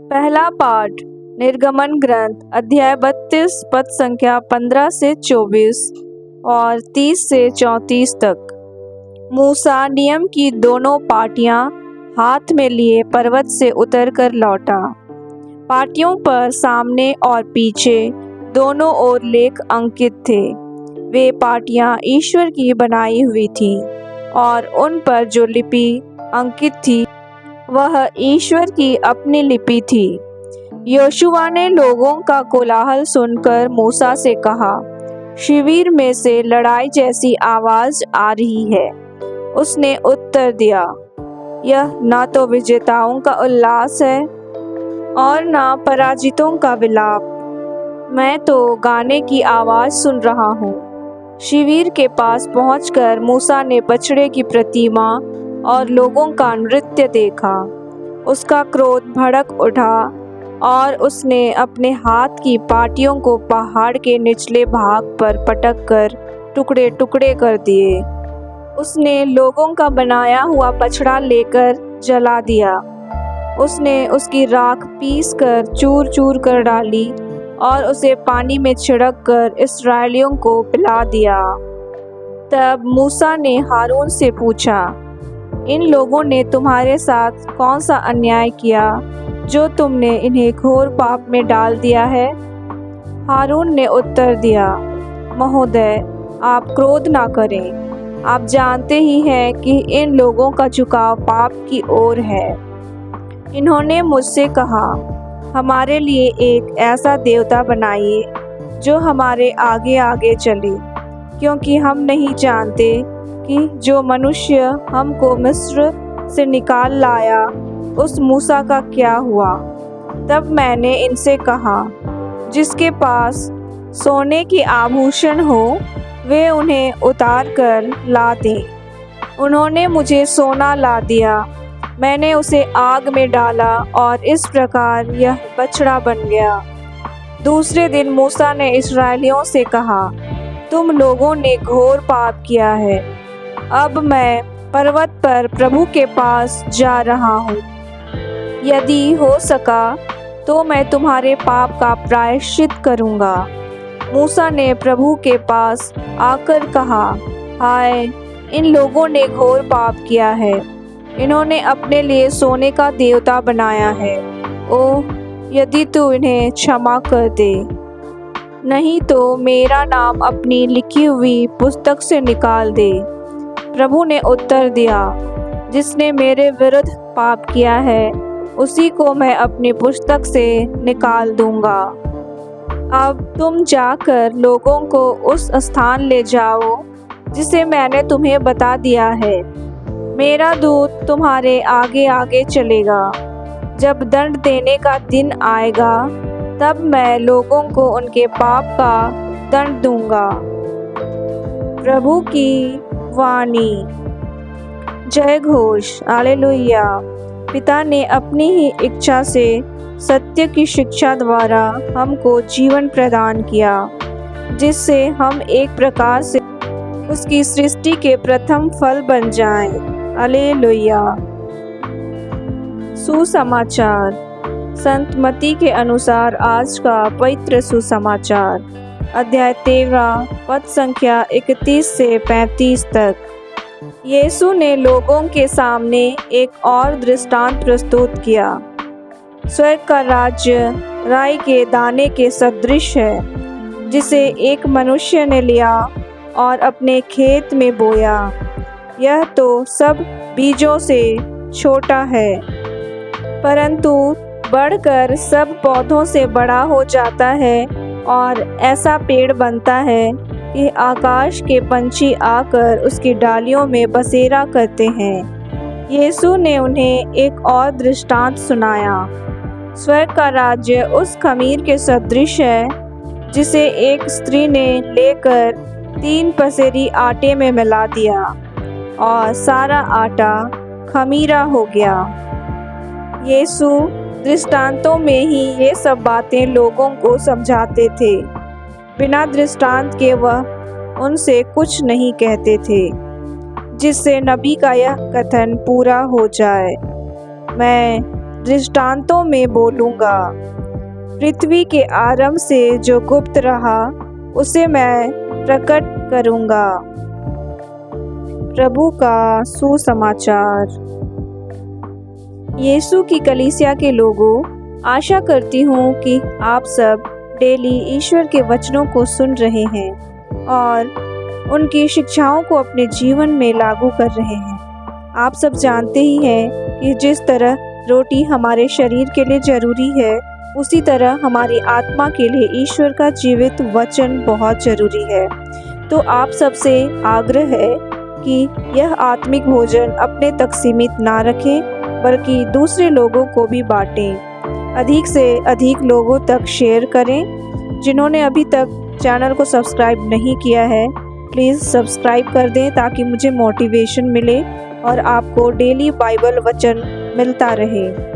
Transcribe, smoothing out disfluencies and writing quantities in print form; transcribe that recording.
पहला पाठ निर्गमन ग्रंथ अध्याय 32 पद संख्या 15 से 24 और 30 से 34 तक। मूसा नियम की दोनों पाटियां हाथ में लिए पर्वत से उतर कर लौटा। पाटियों पर सामने और पीछे दोनों ओर लेख अंकित थे। वे पाटियां ईश्वर की बनाई हुई थीं और उन पर जो लिपि अंकित थी वह ईश्वर की अपनी लिपि थी। योशुआ ने लोगों का कोलाहल सुनकर मूसा से कहा, शिविर में से लड़ाई जैसी आवाज आ रही है। उसने उत्तर दिया, यह न तो विजेताओं का उल्लास है और न पराजितों का विलाप। मैं तो गाने की आवाज सुन रहा हूँ। शिविर के पास पहुंचकर मूसा ने बछड़े की प्रतिमा और लोगों का नृत्य देखा। उसका क्रोध भड़क उठा और उसने अपने हाथ की पाटियों को पहाड़ के निचले भाग पर पटक कर टुकड़े टुकड़े कर दिए। उसने लोगों का बनाया हुआ बछड़ा लेकर जला दिया। उसने उसकी राख पीस कर चूर चूर कर डाली और उसे पानी में छिड़क कर इस्राएलियों को पिला दिया। तब मूसा ने हारून से पूछा, इन लोगों ने तुम्हारे साथ कौन सा अन्याय किया जो तुमने इन्हें घोर पाप में डाल दिया है? हारून ने उत्तर दिया, महोदय, आप क्रोध ना करें। आप जानते ही हैं कि इन लोगों का झुकाव पाप की ओर है। इन्होंने मुझसे कहा, हमारे लिए एक ऐसा देवता बनाइए जो हमारे आगे आगे चले, क्योंकि हम नहीं जानते कि जो मनुष्य हमको मिस्र से निकाल लाया उस मूसा का क्या हुआ। तब मैंने इनसे कहा, जिसके पास सोने की आभूषण हो वे उन्हें उतार कर ला दें। उन्होंने मुझे सोना ला दिया। मैंने उसे आग में डाला और इस प्रकार यह बछड़ा बन गया। दूसरे दिन मूसा ने इस्राएलियों से कहा, तुम लोगों ने घोर पाप किया है। अब मैं पर्वत पर प्रभु के पास जा रहा हूँ। यदि हो सका तो मैं तुम्हारे पाप का प्रायश्चित करूँगा। मूसा ने प्रभु के पास आकर कहा, हाय, इन लोगों ने घोर पाप किया है। इन्होंने अपने लिए सोने का देवता बनाया है। ओह, यदि तू इन्हें क्षमा कर दे, नहीं तो मेरा नाम अपनी लिखी हुई पुस्तक से निकाल दे। प्रभु ने उत्तर दिया, जिसने मेरे विरुद्ध पाप किया है उसी को मैं अपनी पुस्तक से निकाल दूंगा। अब तुम जाकर लोगों को उस स्थान ले जाओ जिसे मैंने तुम्हें बता दिया है। मेरा दूत तुम्हारे आगे आगे चलेगा। जब दंड देने का दिन आएगा तब मैं लोगों को उनके पाप का दंड दूंगा। प्रभु की वाणी। जय घोष, हालेलुया। पिता ने अपनी ही इच्छा से सत्य की शिक्षा द्वारा हमको जीवन प्रदान किया, जिससे हम एक प्रकार से उसकी सृष्टि के प्रथम फल बन जाएं। हालेलुया। सुसमाचार। संत मत्ती के अनुसार आज का पवित्र सुसमाचार अध्याय 13 पद संख्या 31 से 35 तक। यीशु ने लोगों के सामने एक और दृष्टांत प्रस्तुत किया। स्वर्ग का राज्य राई के दाने के सदृश है, जिसे एक मनुष्य ने लिया और अपने खेत में बोया। यह तो सब बीजों से छोटा है, परंतु बढ़कर सब पौधों से बड़ा हो जाता है और ऐसा पेड़ बनता है कि आकाश के पंछी आकर उसकी डालियों में बसेरा करते हैं। यीशु ने उन्हें एक और दृष्टांत सुनाया। स्वर्ग का राज्य उस खमीर के सदृश है, जिसे एक स्त्री ने लेकर 3 पसेरी आटे में मिला दिया और सारा आटा खमीरा हो गया। यीशु दृष्टांतों में ही ये सब बातें लोगों को समझाते थे। बिना दृष्टांत के वह उनसे कुछ नहीं कहते थे, जिससे नबी का यह कथन पूरा हो जाए, मैं दृष्टांतों में बोलूँगा। पृथ्वी के आरंभ से जो गुप्त रहा उसे मैं प्रकट करूँगा। प्रभु का सुसमाचार। यीशु की कलीसिया के लोगों, आशा करती हूँ कि आप सब डेली ईश्वर के वचनों को सुन रहे हैं और उनकी शिक्षाओं को अपने जीवन में लागू कर रहे हैं। आप सब जानते ही हैं कि जिस तरह रोटी हमारे शरीर के लिए ज़रूरी है, उसी तरह हमारी आत्मा के लिए ईश्वर का जीवित वचन बहुत ज़रूरी है। तो आप सबसे आग्रह है कि यह आत्मिक भोजन अपने तक सीमित ना रखें, बल्कि दूसरे लोगों को भी बांटें। अधिक से अधिक लोगों तक शेयर करें। जिन्होंने अभी तक चैनल को सब्सक्राइब नहीं किया है, प्लीज़ सब्सक्राइब कर दें ताकि मुझे मोटिवेशन मिले और आपको डेली बाइबल वचन मिलता रहे।